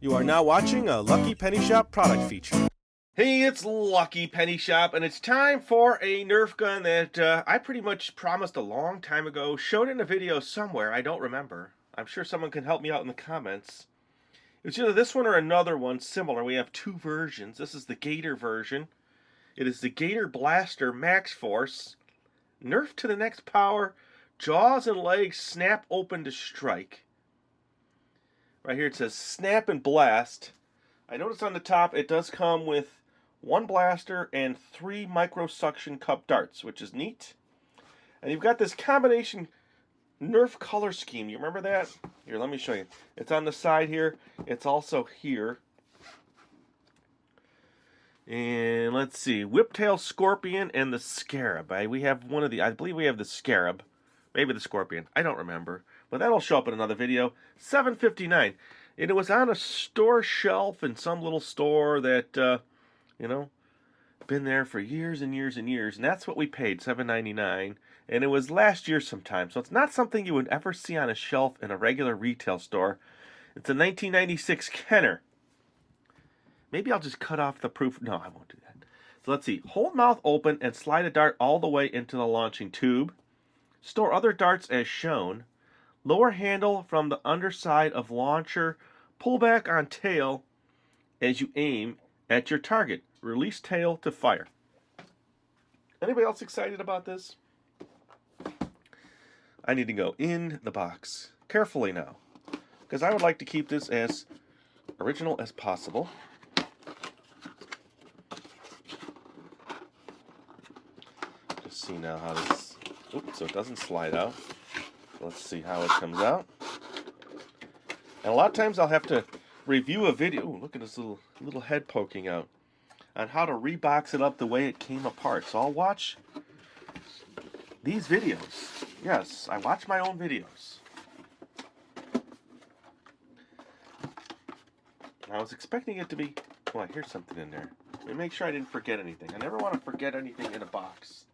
You are now watching a Lucky Penny Shop product feature. Hey, it's Lucky Penny Shop, and it's time for a Nerf gun that I pretty much promised a long time ago, showed in a video somewhere, I don't remember. I'm sure someone can help me out in the comments. It's either this one or another one similar. We have two versions. This is the Gator version. It is the Gator Blaster Max Force. Nerf to the next power. Jaws and legs snap open to strike. Right here it says snap and blast. I noticed on the top it does come with one blaster and 3 micro suction cup darts, which is neat. And you've got this combination Nerf color scheme. You remember that? Here, let me show you. It's on the side here. It's also here. And let's see. Whiptail Scorpion and the Scarab. We have one of the, I believe we have the Scarab. Maybe the Scorpion. I don't remember. But that'll show up in another video. $7.59. And it was on a store shelf in some little store that, been there for years and years and years. And that's what we paid, $7.99. And it was last year sometime. So it's not something you would ever see on a shelf in a regular retail store. It's a 1996 Kenner. Maybe I'll just cut off the proof. No, I won't do that. So let's see. Hold mouth open and slide a dart all the way into the launching tube. Store other darts as shown. Lower handle from the underside of launcher. Pull back on tail as you aim at your target. Release tail to fire. Anybody else excited about this? I need to go in the box carefully now, because I would like to keep this as original as possible. Just see now how this, oops, so it doesn't slide out. Let's see how it comes out. And a lot of times I'll have to review a video. Ooh, look at this little head poking out. On how to rebox it up the way it came apart. So I'll watch these videos. Yes, I watch my own videos. I was expecting it to be, oh, I hear something in there. Let me make sure I didn't forget anything. I never want to forget anything in a box.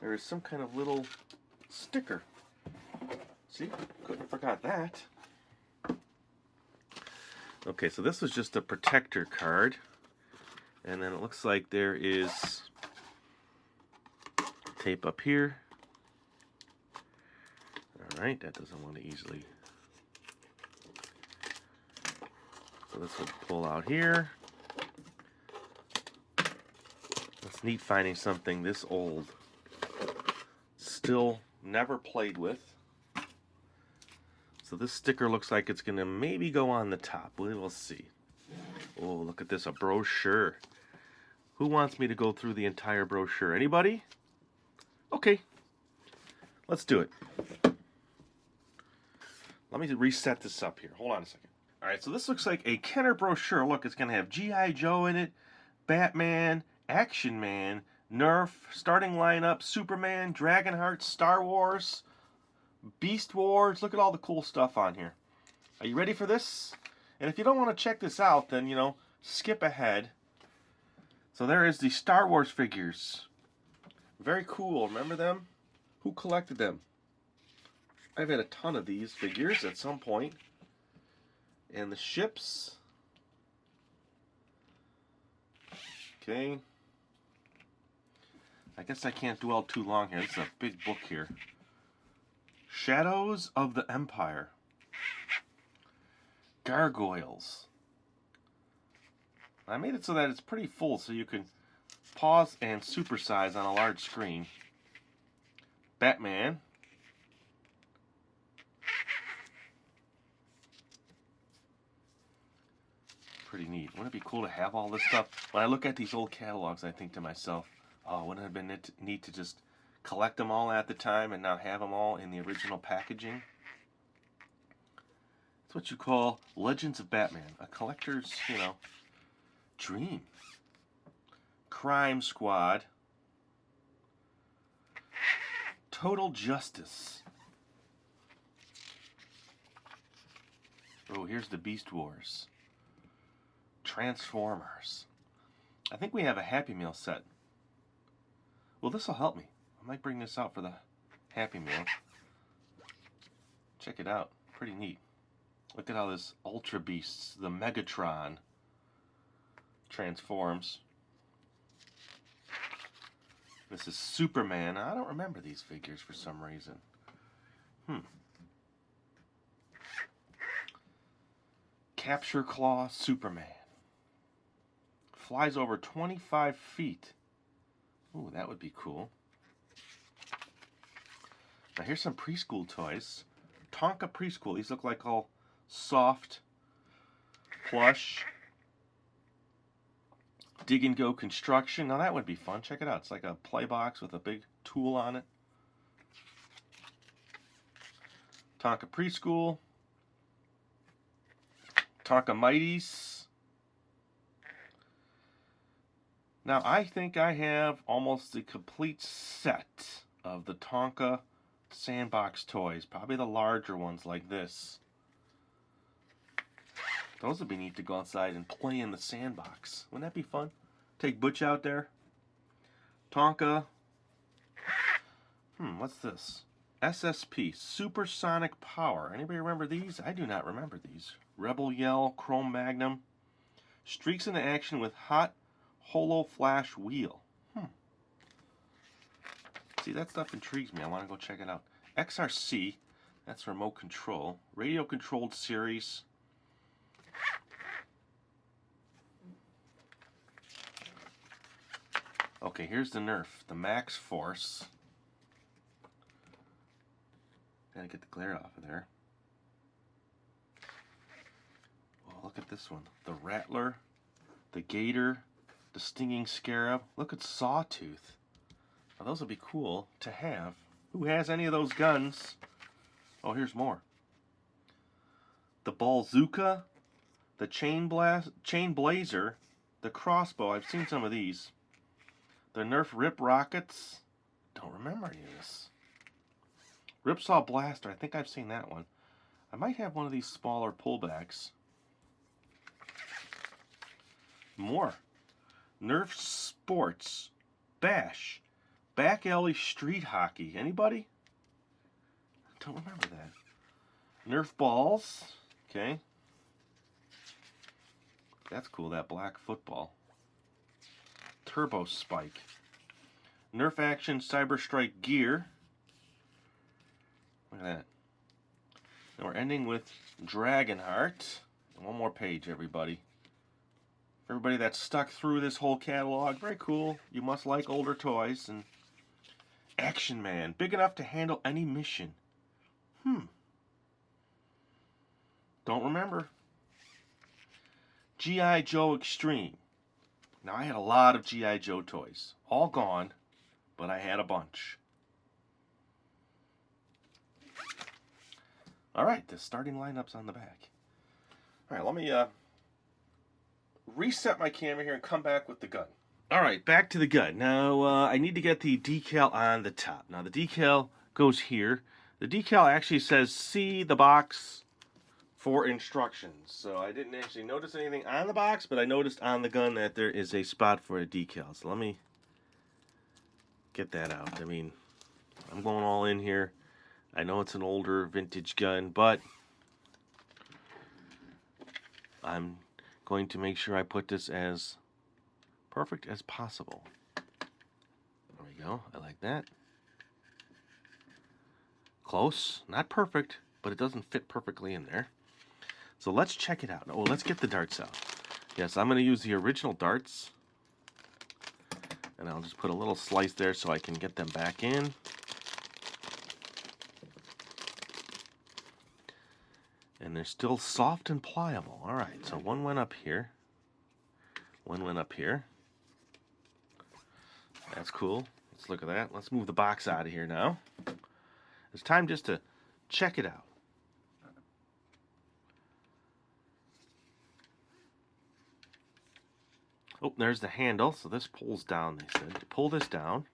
There is some kind of little sticker. See, couldn't have forgot that. Okay, so this was just a protector card. And then it looks like there is tape up here. Alright, that doesn't want to easily. So this would pull out here. It's neat finding something this old. Still never played with. So this sticker looks like it's going to maybe go on the top. We will see. Oh, look at this, a brochure. Who wants me to go through the entire brochure? Anybody? Okay. Let's do it. Let me reset this up here. Hold on a second. Alright, so this looks like a Kenner brochure. Look, it's going to have G.I. Joe in it, Batman, Action Man, Nerf, starting lineup, Superman, Dragonheart, Star Wars, Beast Wars. Look at all the cool stuff on here. Are you ready for this? And if you don't want to check this out, then, skip ahead. So there is the Star Wars figures. Very cool. Remember them? Who collected them? I've had a ton of these figures at some point. And the ships. Okay. I guess I can't dwell too long here. This is a big book here. Shadows of the Empire. Gargoyles. I made it so that it's pretty full so you can pause and supersize on a large screen. Batman. Pretty neat. Wouldn't it be cool to have all this stuff? When I look at these old catalogs, I think to myself, oh, wouldn't it have been neat to just collect them all at the time and now have them all in the original packaging? It's what you call Legends of Batman. A collector's, dream. Crime Squad. Total Justice. Oh, here's the Beast Wars. Transformers. I think we have a Happy Meal set. Well, this will help me. I might bring this out for the Happy Meal. Check it out. Pretty neat. Look at how this Ultra Beast, the Megatron, transforms. This is Superman. I don't remember these figures for some reason. Capture Claw Superman. Flies over 25 feet. Ooh, that would be cool. Now here's some preschool toys. Tonka Preschool. These look like all soft, plush, dig and go construction. Now that would be fun. Check it out. It's like a play box with a big tool on it. Tonka Preschool. Tonka Mighties. Now I think I have almost the complete set of the Tonka sandbox toys. Probably the larger ones like this. Those would be neat to go outside and play in the sandbox. Wouldn't that be fun? Take Butch out there. Tonka. What's this? SSP, Supersonic Power. Anybody remember these? I do not remember these. Rebel Yell, Chrome Magnum. Streaks into action with hot holo flash wheel. See, that stuff intrigues me. I want to go check it out. XRC, that's remote control. Radio controlled series. Okay, here's the Nerf, the Max Force. Gotta get the glare off of there. Oh, look at this one. The Rattler, the Gator, the Stinging Scarab. Look at Sawtooth. Now, those would be cool to have. Who has any of those guns? Oh, here's more. The Ballzooka, the Chain Blazer, the Crossbow. I've seen some of these. The Nerf Rip Rockets. Don't remember any of this. Ripsaw Blaster. I think I've seen that one. I might have one of these smaller pullbacks. More. Nerf Sports. Bash. Back Alley Street Hockey. Anybody? I don't remember that. Nerf Balls. Okay. That's cool, that black football. Turbo Spike. Nerf Action Cyber Strike Gear. Look at that. And we're ending with Dragonheart. One more page, everybody. For everybody that's stuck through this whole catalog, very cool. You must like older toys. And Action Man, big enough to handle any mission. Don't remember. G.I. Joe Extreme. Now, I had a lot of G.I. Joe toys. All gone, but I had a bunch. Alright, the starting lineup's on the back. Alright, let me reset my camera here and come back with the gun. Alright, back to the gun. Now, I need to get the decal on the top. Now, the decal goes here. The decal actually says, see the box for instructions. So I didn't actually notice anything on the box, but I noticed on the gun that there is a spot for a decal. So let me get that out. I mean, I'm going all in here. I know it's an older vintage gun, but I'm going to make sure I put this as perfect as possible. There we go. I like that. Close. Not perfect, but it doesn't fit perfectly in there. So let's check it out. Oh, let's get the darts out. Yes, I'm going to use the original darts. And I'll just put a little slice there so I can get them back in. And they're still soft and pliable. Alright, so one went up here. One went up here. That's cool. Let's look at that. Let's move the box out of here now. It's time just to check it out. Oh, there's the handle. So this pulls down, they said. You pull this down,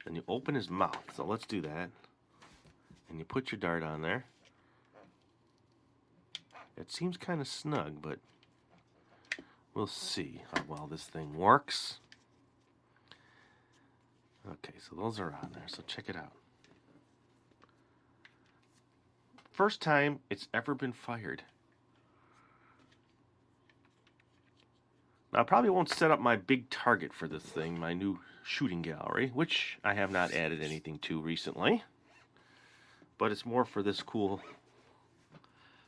then you open his mouth. So let's do that. And you put your dart on there. It seems kind of snug, but we'll see how well this thing works. Okay, so those are on there. So check it out. First time it's ever been fired. Now, I probably won't set up my big target for this thing, my new shooting gallery, which I have not added anything to recently. But it's more for this cool,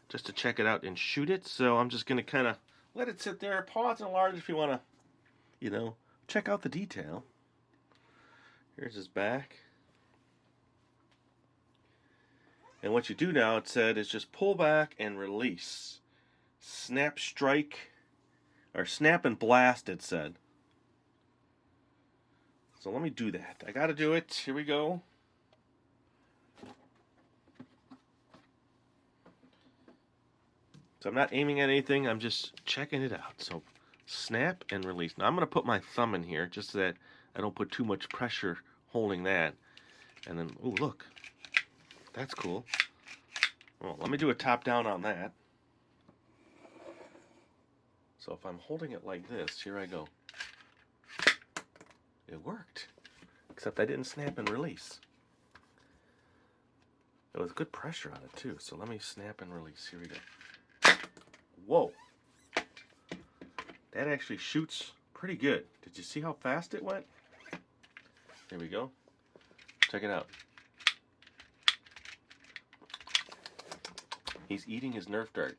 just to check it out and shoot it. So I'm just going to kind of let it sit there, pause and enlarge if you want to, you know, check out the detail. Here's his back. And what you do now, it said, is just pull back and release. Snap, strike, or snap and blast, it said. So let me do that. I got to do it. Here we go. So I'm not aiming at anything. I'm just checking it out. So snap and release. Now I'm going to put my thumb in here just so that I don't put too much pressure holding that. And then, oh, look. That's cool. Well, let me do a top down on that. So if I'm holding it like this, here I go. It worked. Except I didn't snap and release. There was good pressure on it too. So let me snap and release. Here we go. Whoa. That actually shoots pretty good. Did you see how fast it went? Here we go. Check it out. He's eating his Nerf dart.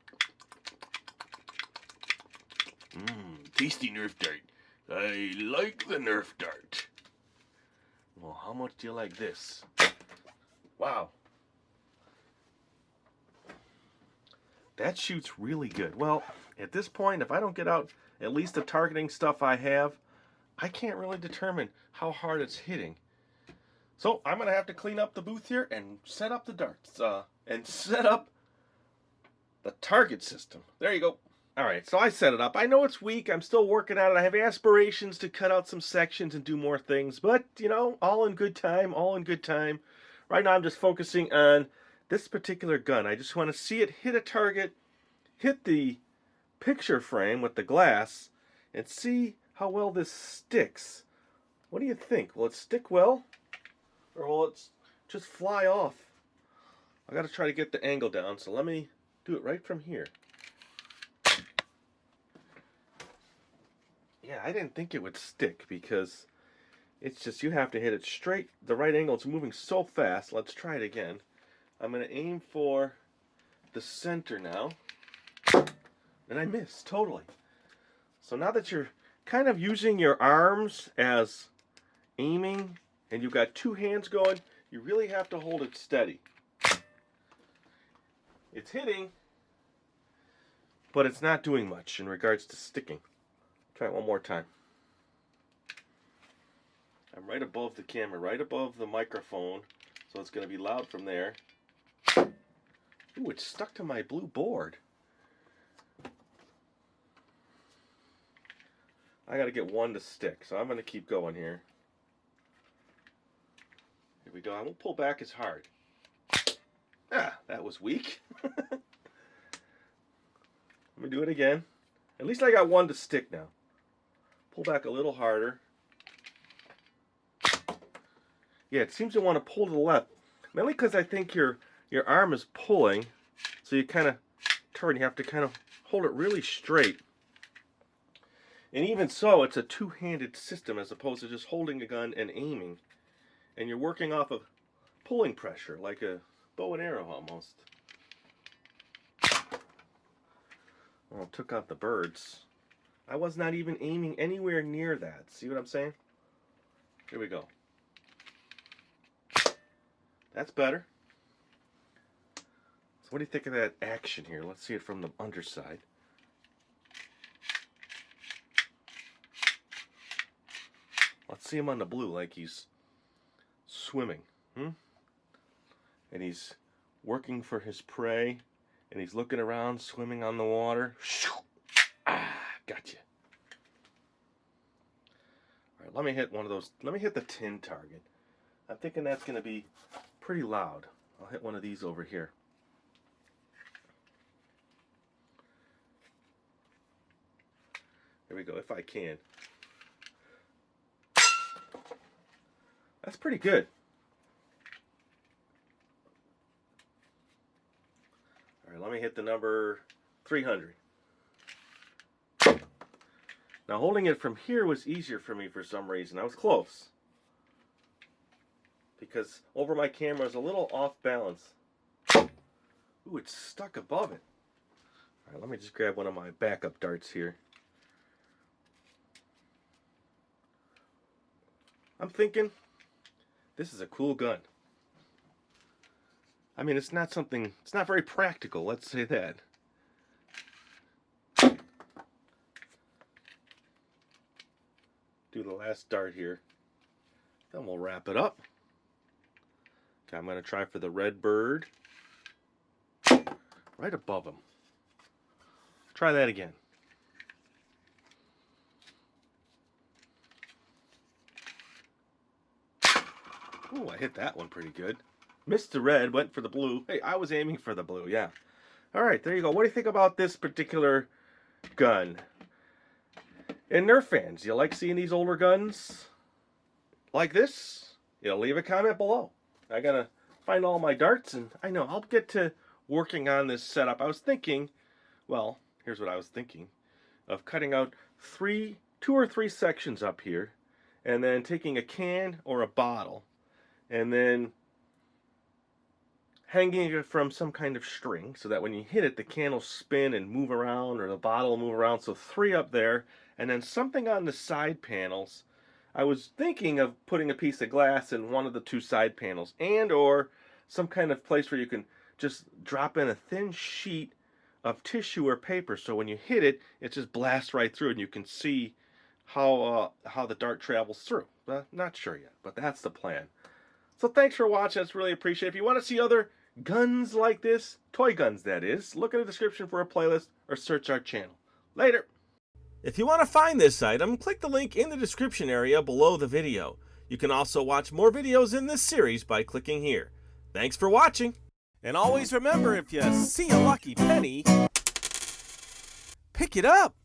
Tasty Nerf dart. I like the Nerf dart. Well, how much do you like this? Wow. That shoots really good. Well, at this point, if I don't get out at least the targeting stuff I have, I can't really determine how hard it's hitting. So I'm going to have to clean up the booth here and set up the darts. And set up the target system. There you go. Alright, so I set it up. I know it's weak. I'm still working on it. I have aspirations to cut out some sections and do more things. But, you know, all in good time. All in good time. Right now I'm just focusing on this particular gun. I just want to see it hit a target, hit the picture frame with the glass, and see how well this sticks. What do you think? Will it stick well? Or will it just fly off? I got to try to get the angle down, so let me do it right from here. Yeah, I didn't think it would stick because it's just you have to hit it straight. The right angle is moving so fast. Let's try it again. I'm going to aim for the center now. And I missed totally. So now that you're kind of using your arms as aiming and you've got two hands going, you really have to hold it steady. It's hitting, but it's not doing much in regards to sticking. Try it one more time. I'm right above the camera, right above the microphone, so it's going to be loud from there. Ooh, it's stuck to my blue board. I got to get one to stick, so I'm going to keep going here. Here we go. I won't pull back as hard. Ah, that was weak. Let me do it again. At least I got one to stick now. Pull back a little harder. Yeah, it seems to want to pull to the left. Mainly because I think your arm is pulling. So you kind of turn. You have to kind of hold it really straight. And even so, it's a two-handed system as opposed to just holding a gun and aiming. And you're working off of pulling pressure, like a bow and arrow almost. Well, it took out the birds. I was not even aiming anywhere near that. See what I'm saying? Here we go. That's better. So what do you think of that action here? Let's see it from the underside. Let's see him on the blue like he's swimming. And he's working for his prey. And he's looking around, swimming on the water. Ah, gotcha. All right, let me hit one of those. Let me hit the tin target. I'm thinking that's going to be pretty loud. I'll hit one of these over here. There we go, if I can. That's pretty good. All right, let me hit the number 300. Now holding it from here was easier for me for some reason. I was close. Because over my camera is a little off balance. Ooh, it's stuck above it. Alright, let me just grab one of my backup darts here. I'm thinking, this is a cool gun. I mean, it's not very practical, let's say that. Do the last dart here. Then we'll wrap it up. Okay, I'm going to try for the red bird. Right above him. Try that again. Ooh, I hit that one pretty good. Missed the red, went for the blue. Hey, I was aiming for the blue, yeah. Alright, there you go. What do you think about this particular gun? And Nerf fans, you like seeing these older guns like this? Leave a comment below. I gotta find all my darts, and I know I'll get to working on this setup. I was thinking, well, here's what I was thinking, of cutting out 2 or 3 sections up here, and then taking a can or a bottle, and then hanging it from some kind of string, so that when you hit it, the can will spin and move around, or the bottle will move around. So 3 up there, and then something on the side panels. I was thinking of putting a piece of glass in one of the 2 side panels, and or some kind of place where you can just drop in a thin sheet of tissue or paper, so when you hit it, it just blasts right through, and you can see how the dart travels through. Not sure yet, but that's the plan. So thanks for watching. It's really appreciated. If you want to see other guns like this, toy guns that is, look in the description for a playlist or search our channel. Later. If you want to find this item, click the link in the description area below the video. You can also watch more videos in this series by clicking here. Thanks for watching. And always remember, if you see a lucky penny, pick it up.